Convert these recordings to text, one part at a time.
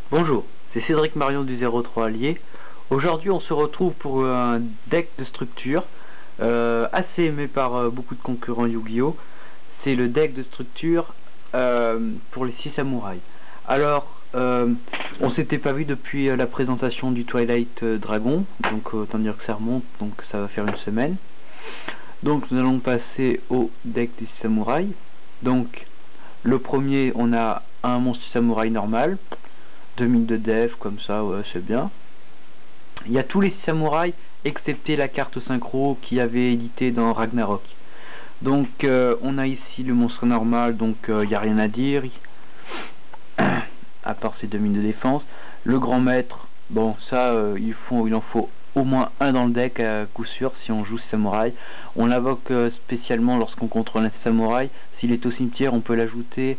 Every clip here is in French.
Bonjour, c'est Cédric Marion du 03 Allier. Aujourd'hui on se retrouve pour un deck de structure assez aimé par beaucoup de concurrents Yu-Gi-Oh! C'est le deck de structure pour les 6 samouraïs. Alors on s'était pas vu depuis la présentation du Twilight Dragon, donc autant dire que ça remonte, donc ça va faire une semaine. Donc nous allons passer au deck des 6 samouraïs. Donc le premier, on a un monstre samouraï normal, 2000 de def, comme ça, ouais, c'est bien. Il y a tous les 6 samouraïs, excepté la carte synchro qui avait édité dans Ragnarok. Donc on a ici le monstre normal, donc il n'y a rien à dire, à part ces 2000 de défense. Le grand maître, bon ça, il en faut au moins un dans le deck à coup sûr si on joue samouraï. On l'invoque spécialement lorsqu'on contrôle un samouraï. S'il est au cimetière, on peut l'ajouter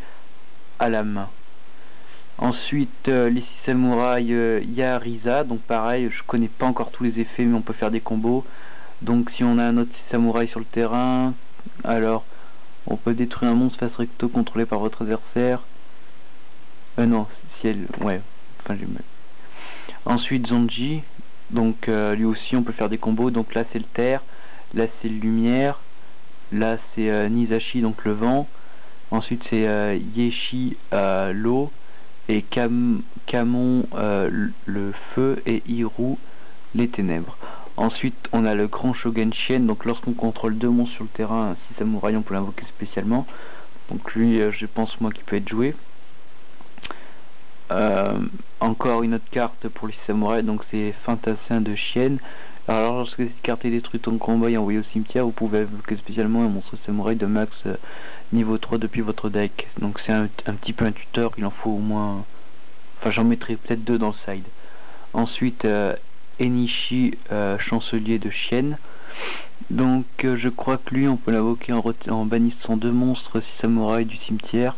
à la main. Ensuite, les 6 samouraïs, il y a Risa, donc pareil, je connais pas encore tous les effets, mais on peut faire des combos. Donc si on a un autre 6 samouraïs sur le terrain, alors on peut détruire un monstre face recto contrôlé par votre adversaire. Non, si elle... ouais, enfin j'ai mal. Ensuite Zonji, donc lui aussi on peut faire des combos, donc là c'est le terre, là c'est le lumière, là c'est Nizashi, donc le vent. Ensuite c'est Yeshi, l'eau. Et Kamon le feu et Hiru les ténèbres. Ensuite on a le grand Shogun Shien, donc lorsqu'on contrôle 2 monstres sur le terrain, 6 samouraïs on peut l'invoquer spécialement. Donc lui je pense moi qu'il peut être joué. Encore une autre carte pour les 6 samouraïs, donc c'est Fantassin de Shien. Alors lorsque cette carte est détruite en combat et envoyée au cimetière, vous pouvez invoquer spécialement un monstre samouraï de max niveau 3 depuis votre deck. Donc c'est un petit peu un tuteur, il en faut au moins... Enfin j'en mettrai peut-être 2 dans le side. Ensuite Enishi, chancelier de Shien. Donc je crois que lui on peut l'invoquer en bannissant 2 monstres 6 samouraïs du cimetière.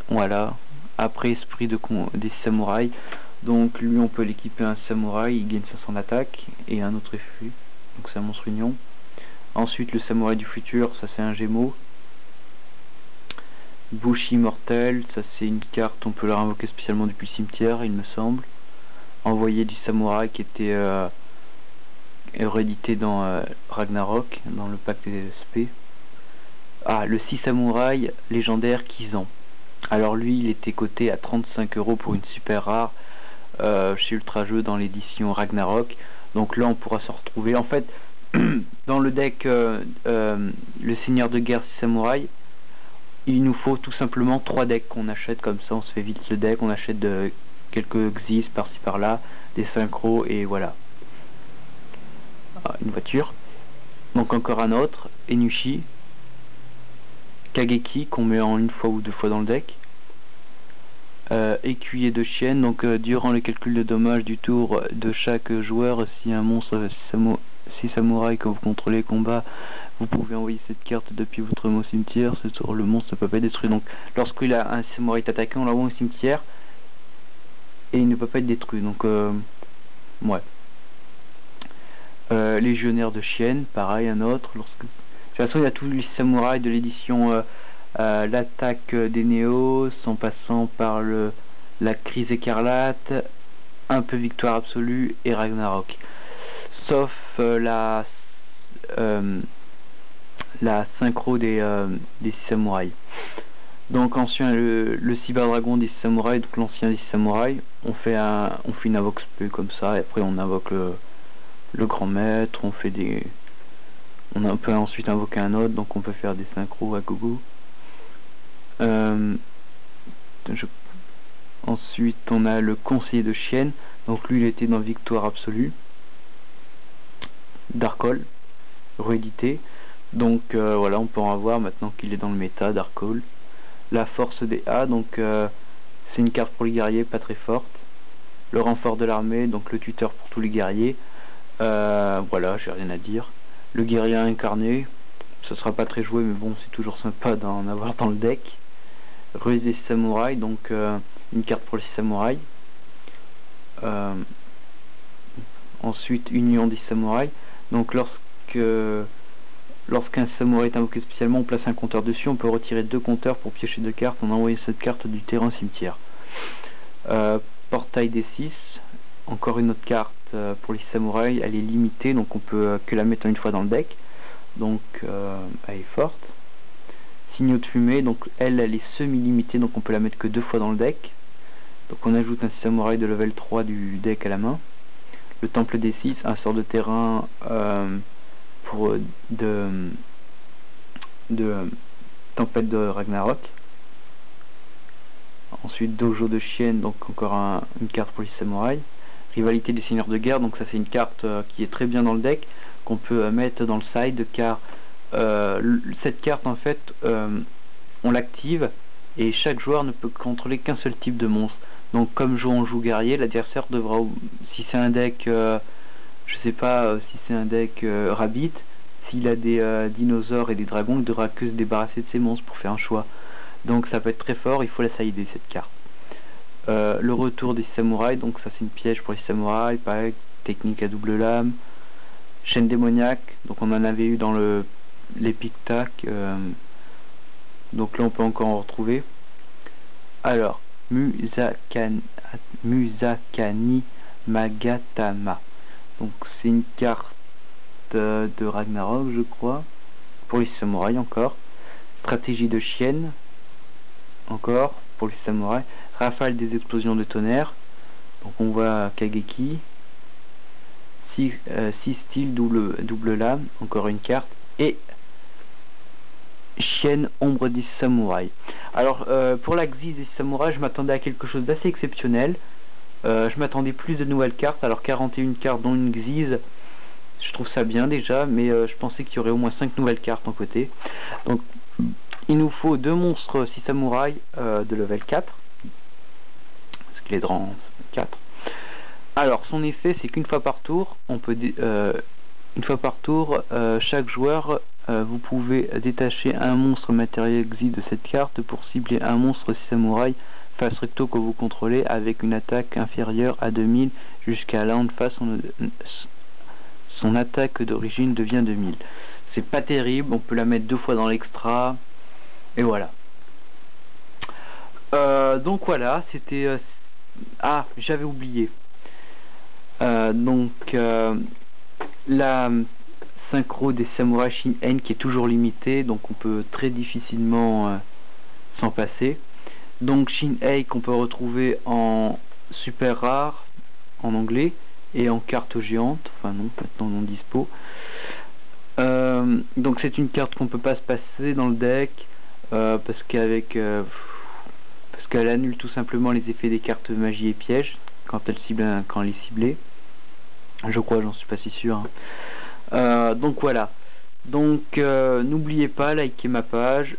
Voilà. Après esprit des 6 samouraïs. Donc lui on peut l'équiper un samouraï, il gagne 500 d'attaque et un autre effet. Donc c'est un monstre union. Ensuite le samouraï du futur, ça c'est un gémeau. Bushi mortel, ça c'est une carte, on peut la invoquer spécialement depuis le cimetière il me semble. Envoyé du samouraï qui était réédité dans Ragnarok, dans le pack des SP. Ah, le 6 samouraï légendaire Kizan. Alors lui il était coté à 35 € pour une super rare chez Ultra Jeux dans l'édition Ragnarok. Donc là on pourra se retrouver. En fait dans le deck le seigneur de guerre 6 samouraï, il nous faut tout simplement 3 decks qu'on achète, comme ça on se fait vite le deck, on achète quelques Xyz par-ci par-là, des synchros et voilà. Ah, une voiture. Donc encore un autre, Enushi, Kageki qu'on met en 1 fois ou 2 fois dans le deck. Écuyer de Shien, donc durant le calcul de dommages du tour de chaque joueur, si un monstre 6 samouraïs que vous contrôlez combat, vous pouvez envoyer cette carte depuis votre main au cimetière. Ce tour le monstre ne peut pas être détruit. Donc lorsqu'il a un samouraï attaqué, on l'envoie au cimetière et il ne peut pas être détruit. Donc ouais. Légionnaire de Shien, pareil, un autre. De toute façon il y a tous les samouraïs de l'édition l'attaque des Néos, en passant par la crise écarlate, un peu victoire absolue et Ragnarok. Sauf la synchro des 6 samouraïs. Donc ensuite le cyberdragon des 6 samouraïs, donc l'ancien des 6 samouraïs, on fait une invoque spé comme ça, et après on invoque le grand maître, on peut ensuite invoquer un autre, donc on peut faire des synchros à gogo. Ensuite on a le conseiller de Shien, donc lui il était dans victoire absolue, Darkhold réédité, donc voilà, on peut en avoir maintenant qu'il est dans le méta. Darkhold, la force des A, donc c'est une carte pour les guerriers, pas très forte. Le renfort de l'armée, donc le tuteur pour tous les guerriers. Voilà, j'ai rien à dire. Le guerrier incarné, ça sera pas très joué mais bon, c'est toujours sympa d'en avoir dans le deck. Ruse des samouraïs, donc une carte pour les 6 samouraïs. Ensuite union des samouraïs, donc lorsqu'un samouraï est invoqué spécialement, on place un compteur dessus, on peut retirer 2 compteurs pour piocher 2 cartes, on envoie cette carte du terrain au cimetière. Portail D6, encore une autre carte pour les samouraïs, elle est limitée, donc on peut que la mettre une fois dans le deck, donc elle est forte. Signaux de fumée, donc elle est semi-limitée, donc on peut la mettre que 2 fois dans le deck. Donc on ajoute un samouraï de level 3 du deck à la main. Le temple D6, un sort de terrain pour de tempête de Ragnarok. Ensuite dojo de chienne, donc encore une carte pour les samouraïs. Rivalité des seigneurs de guerre, donc ça c'est une carte qui est très bien dans le deck, qu'on peut mettre dans le side, car cette carte en fait on l'active et chaque joueur ne peut contrôler qu'un seul type de monstre. Donc comme on joue guerrier, l'adversaire devra, si c'est un deck je sais pas si c'est un deck rabbit, s'il a des dinosaures et des dragons, il devra que se débarrasser de ces monstres pour faire un choix. Donc ça peut être très fort, il faut la sider cette carte. Le retour des samouraïs, donc ça c'est une piège pour les samouraïs, pareil, technique à double lame. Chaîne démoniaque, donc on en avait eu dans l'Epic Tac, donc là on peut encore en retrouver. Alors, Musakani Magatama, donc c'est une carte de Ragnarok je crois, pour les samouraïs encore. Stratégie de chienne, encore pour les samouraïs. Rafale des explosions de tonnerre, donc on voit Kageki. 6 styles double lame, encore une carte. Et chienne ombre des samouraïs. Alors pour la Xyz des samouraïs, je m'attendais à quelque chose d'assez exceptionnel. Je m'attendais plus de nouvelles cartes, alors 41 cartes dont une Xyz, je trouve ça bien déjà, mais je pensais qu'il y aurait au moins 5 nouvelles cartes en côté. Donc il nous faut 2 monstres 6 samouraïs de level 4, parce qu'il est de rang 4. Alors son effet c'est qu'une fois par tour, chaque joueur vous pouvez détacher un monstre matériel Xyz de cette carte pour cibler un monstre 6 samouraï face recto que vous contrôlez avec une attaque inférieure à 2000 jusqu'à là en face son attaque d'origine devient 2000. C'est pas terrible, on peut la mettre 2 fois dans l'extra et voilà. Donc voilà, c'était j'avais oublié. La synchro des samouraïs Shin-Ein qui est toujours limitée, donc on peut très difficilement s'en passer. Donc Shin-Ei qu'on peut retrouver en super rare en anglais et en carte géante, enfin non, maintenant non dispo. Donc c'est une carte qu'on peut pas se passer dans le deck parce qu'elle annule tout simplement les effets des cartes magie et piège quand elle est ciblée. Je crois, j'en suis pas si sûr. Donc voilà. Donc n'oubliez pas, likez ma page.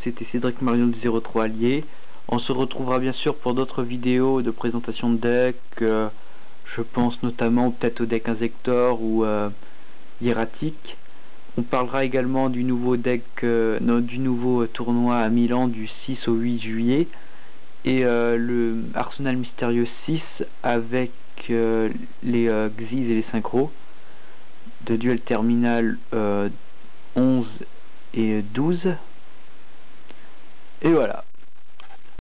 C'était Cédric Marion du 03 Allié. On se retrouvera bien sûr pour d'autres vidéos de présentation de deck. Je pense notamment peut-être au deck Inzektor ou Hieratic. On parlera également du nouveau deck, du nouveau tournoi à Milan du 6 au 8 juillet. Et le Arsenal Mystérieux 6 avec les Xyz et les synchros de duel terminal 11 et 12. Et voilà.